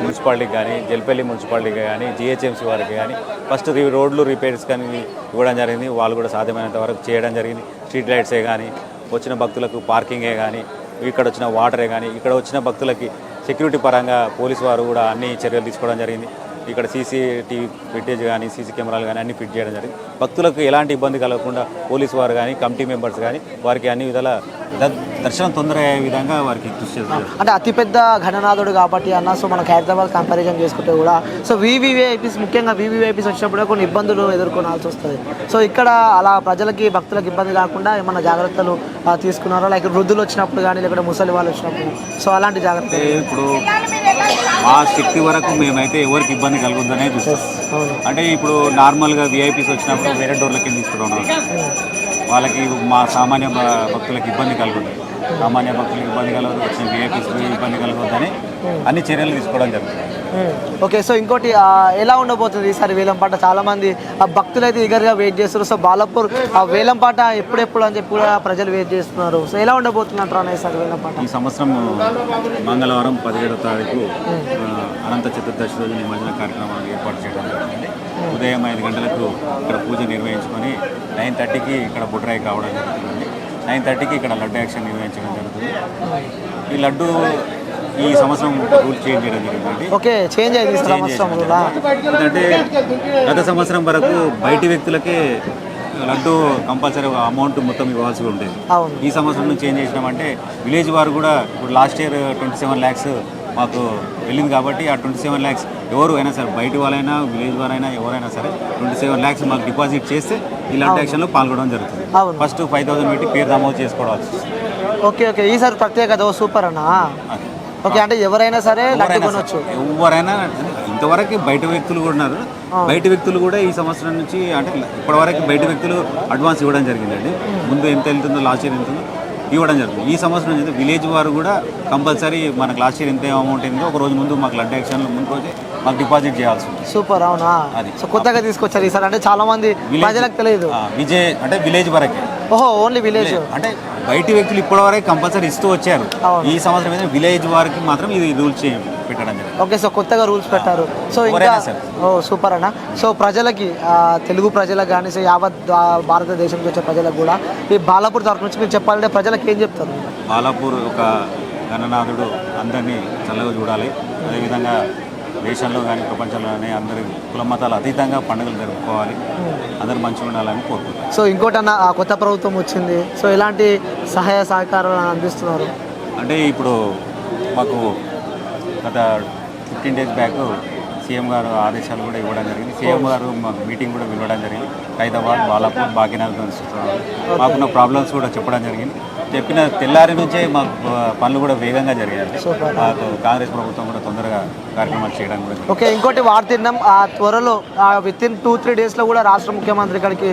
మున్సిపాలిటీకి కానీ, జల్పల్లి మున్సిపాలిటీకి కానీ, జిహెచ్ఎంసీ వారికి కానీ ఫస్ట్ రోడ్లు రిపేర్స్ కానీ ఇవ్వడం జరిగింది. వాళ్ళు కూడా సాధ్యమైనంత వరకు చేయడం జరిగింది. స్ట్రీట్ లైట్సే కానీ, వచ్చిన భక్తులకు పార్కింగే కానీ, ఇక్కడ వచ్చిన వాటరే కానీ, ఇక్కడ వచ్చిన భక్తులకి సెక్యూరిటీ పరంగా పోలీసు వారు కూడా అన్ని చర్యలు తీసుకోవడం జరిగింది. ఇక్కడ సీసీటీవీ ఫిటేజ్ కానీ, సీసీ కెమెరాలు కానీ అన్ని ఫిట్ చేయడం జరిగింది. భక్తులకు ఎలాంటి ఇబ్బంది కలగకుండా పోలీసు వారు కానీ, కమిటీ మెంబర్స్ కానీ వారికి అన్ని విధాల దర్శనం తొందరగా అయ్యే విధంగా వారికి కృషి చేస్తారు. అంటే అతిపెద్ద ఘననాథుడు కాబట్టి అన్న, సో మనకు హైదరాబాద్ కంపారిజన్ చేసుకుంటే కూడా సో వీవీఐపీస్ ముఖ్యంగా వీవీఐపీస్ వచ్చినప్పుడు కొన్ని ఇబ్బందులు ఎదుర్కొనాల్సి వస్తుంది. సో ఇక్కడ అలా ప్రజలకి భక్తులకు ఇబ్బంది కాకుండా ఏమన్నా జాగ్రత్తలు తీసుకున్నారా? లైక్ వృద్ధులు వచ్చినప్పుడు కానీ, లేకపోతే ముసలి వాళ్ళు వచ్చినప్పుడు సో అలాంటి జాగ్రత్తలు? ఇప్పుడు మా శక్తి వరకు మేమైతే ఎవరికి ఇబ్బంది కలుగుతుందనే చూస్తాం. అంటే ఇప్పుడు నార్మల్గా విఐపీస్ వచ్చినప్పుడు వేరే డోర్లకి తీసుకున్నాం, వాళ్ళకి మా సామాన్య భక్తులకు ఇబ్బంది కలుగుతుంది. సామాన్య భక్తులకు ఇబ్బంది కలగదు, వచ్చిన విఐపీస్ ఇబ్బంది కలగొద్దని అన్ని చర్యలు తీసుకోవడం జరుగుతుంది. ఓకే, సో ఇంకోటి ఎలా ఉండబోతుంది ఈసారి వేలంపాట? చాలా మంది భక్తులు అయితే ఈగర్గా వెయిట్ చేస్తారు. సో బాలాపూర్ వేలంపాట ఎప్పుడెప్పుడు అని చెప్పి కూడా ప్రజలు వెయిట్ చేస్తున్నారు. సో ఎలా ఉండబోతుంది అంటారా ఈసారి వేలంపాట? ఈ సంవత్సరం మంగళవారం 17వ తారీఖు అనంత చతుర్దశి రోజు నిమజ్జన కార్యక్రమాన్ని ఏర్పాటు చేయడం జరిగింది. ఉదయం 5 గంటలకు ఇక్కడ పూజ నిర్వహించుకొని 9:30కి ఇక్కడ బుడ్రాయికి రావడం జరుగుతుంది. 9:30కి ఇక్కడ లడ్డు యాక్షన్ నిర్వహించడం జరుగుతుంది. ఈ లడ్డు ఈ సంవత్సరం రూల్ చేంజ్ చేయడం జరిగిందండి. ఓకే, చేంజ్ అయింది ఈ సంవత్సరం. ఎందుకంటే గత సంవత్సరం వరకు బయటి వ్యక్తులకే లడ్డు కంపల్సరీ అమౌంట్ మొత్తం ఇవ్వాల్సి ఉండేది. ఈ సంవత్సరం నుంచి చేంజ్ చేసినామంటే విలేజ్ వారు కూడా ఇప్పుడు లాస్ట్ ఇయర్ 27 lakhs మాకు వెళ్ళింది కాబట్టి ఆ 27 lakhs ఎవరు అయినా సరే, బయట వాళ్ళైనా విలేజ్ వారైనా ఎవరైనా సరే 27 lakhs మాకు డిపాజిట్ చేస్తే ఈ లడ్డు యాక్షన్లో పాల్గొనడం జరుగుతుంది. ఫస్ట్ 5,000 పెట్టి పేరు నమోదు చేసుకోవాల్సి. ఓకే ఓకే, ఈసారి ప్రత్యేకత సూపర్ అన్నా. ఓకే, అంటే ఎవరైనా సరే లడ్డు కొనొచ్చు. ఎవరైనా ఇంతవరకు బయట వ్యక్తులు కూడా ఉన్నారు. బయట వ్యక్తులు కూడా ఈ సంవత్సరం నుంచి అంటే ఇప్పటివరకు బయట వ్యక్తులు అడ్వాన్స్ ఇవ్వడం జరిగిందండి. ముందు ఎంత వెళ్తుందో లాస్ట్ ఇయర్ ఎంత ఇవ్వడం జరుగుతుంది. ఈ సంవత్సరం నుంచి విలేజ్ వారు కూడా కంపల్సరీ మనకు లాస్ట్ ఇయర్ ఎంత అమౌంట్ అయిందో ఒక రోజు ముందు మాకు లడ్డు యాక్షన్లో ముందు రోజే మాకు డిపాజిట్ చేయాల్సి ఉంది. సూపర్, అవునా? అది సో కొత్తగా తీసుకొచ్చారు ఈసారి, అంటే చాలా మంది ప్రజలకు తెలియదు. విలేజ్ వరకే. ఓహో, ఓన్లీ విలేజ్. అంటే బయటి వ్యక్తులు ఇప్పటివరకు కంపల్సరీ ఇస్తూ వచ్చారు. ఈ సంవత్సరం అయితే విలేజ్ వారికి మాత్రం ఇది రూల్స్ పెట్టడం జరిగింది. ఓకే, సో కొత్తగా రూల్స్ పెట్టారు. సో ఇంకా సూపర్ అన్న. సో ప్రజలకి తెలుగు ప్రజలకు కానీ, సో యావత్ భారతదేశంకి వచ్చే ప్రజలకు కూడా ఈ బాలాపూర్ తరఫు నుంచి మీరు చెప్పాలంటే ప్రజలకు ఏం చెప్తారు? బాలాపూర్ ఒక గణనాథుడు అందరినీ చల్లగా చూడాలి. అదేవిధంగా దేశంలో కానీ ప్రపంచంలో కానీ అందరి కుల మతాలు అతీతంగా పండుగలు జరుపుకోవాలి, అందరూ మంచిగా ఉండాలని కోరుకుంటున్నారు. సో ఇంకోటన్నా కొత్త ప్రభుత్వం వచ్చింది, సో ఎలాంటి సహాయ సహకారాలు అందిస్తున్నారు? అంటే ఇప్పుడు మాకు గత 15 days బ్యాక్ సీఎం గారు ఆదేశాలు కూడా ఇవ్వడం జరిగింది. సీఎం గారు మాకు మీటింగ్ కూడా పిలవడం జరిగింది. హైదరాబాద్, బాలాపూర్, భాగ్యనగర్ మాకున్న ప్రాబ్లమ్స్ కూడా చెప్పడం జరిగింది. చెప్పిన తెల్లారి నుంచే మాకు పనులు కూడా వేగంగా జరిగాయి. మాకు కాంగ్రెస్ ప్రభుత్వం కూడా తొందరగా కార్యక్రమాలు చేయడం కూడా. ఓకే, ఇంకోటి వార్తిన్నాం త్వరలో వితిన్ 2-3 daysలో కూడా రాష్ట్ర ముఖ్యమంత్రి ఇక్కడికి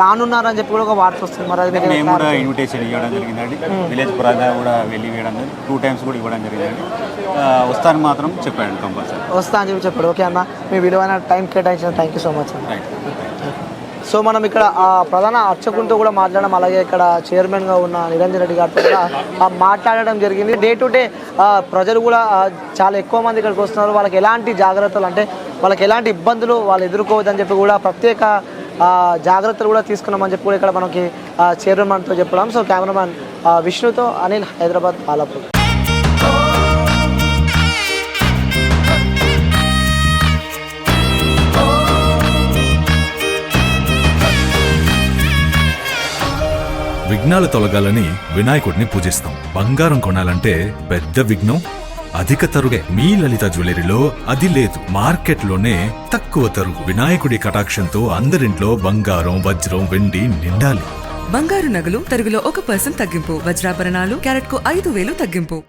రానున్నారని చెప్పి కూడా ఒక వార్త వస్తుంది. మరి అది మేము కూడా ఇన్విటేషన్ ఇవ్వడం జరిగిందండి. విలేజ్ ప్రజా కూడా వెళ్ళి ఇవ్వడం జరిగింది. 2 times కూడా ఇవ్వడం జరిగిందండి. వస్తాను మాత్రం చెప్పాడు, కంపల్సరీ వస్తా అని చెప్పి చెప్పాడు. ఓకే అన్న, మీ విలువైన టైం కేటాయించిన థ్యాంక్ యూ సో మచ్ అన్న. సో మనం ఇక్కడ ప్రధాన అర్చకులతో కూడా మాట్లాడడం, అలాగే ఇక్కడ చైర్మన్గా ఉన్న నిరంజన్ రెడ్డి గారితో కూడా మాట్లాడడం జరిగింది. డే టు డే ప్రజలు కూడా చాలా ఎక్కువ మంది ఇక్కడికి వస్తున్నారు. వాళ్ళకి ఎలాంటి జాగ్రత్తలు అంటే వాళ్ళకి ఎలాంటి ఇబ్బందులు వాళ్ళు ఎదుర్కోవద్దని చెప్పి కూడా ప్రత్యేక జాగ్రత్తలు కూడా తీసుకున్నామని చెప్పి కూడా ఇక్కడ మనకి చైర్మన్తో చెప్పడం. సో కెమెరామ్యాన్ విష్ణుతో అనిల్, హైదరాబాద్, బాలాపూర్. విఘ్నాలు తొలగాలని వినాయకుడిని పూజిస్తాం. బంగారం కొనాలంటే పెద్ద విఘ్నం అధిక తరుగే. మీ లలిత జ్యువెలరీలో అది లేదు. మార్కెట్లోనే తక్కువ తరుగు. వినాయకుడి కటాక్షంతో అందరింట్లో బంగారం, వజ్రం, వెండి నిండాలి. బంగారు నగలు తరుగులో 1% తగ్గింపు. వజ్రాభరణాలు క్యారెట్కు 5,000 తగ్గింపు.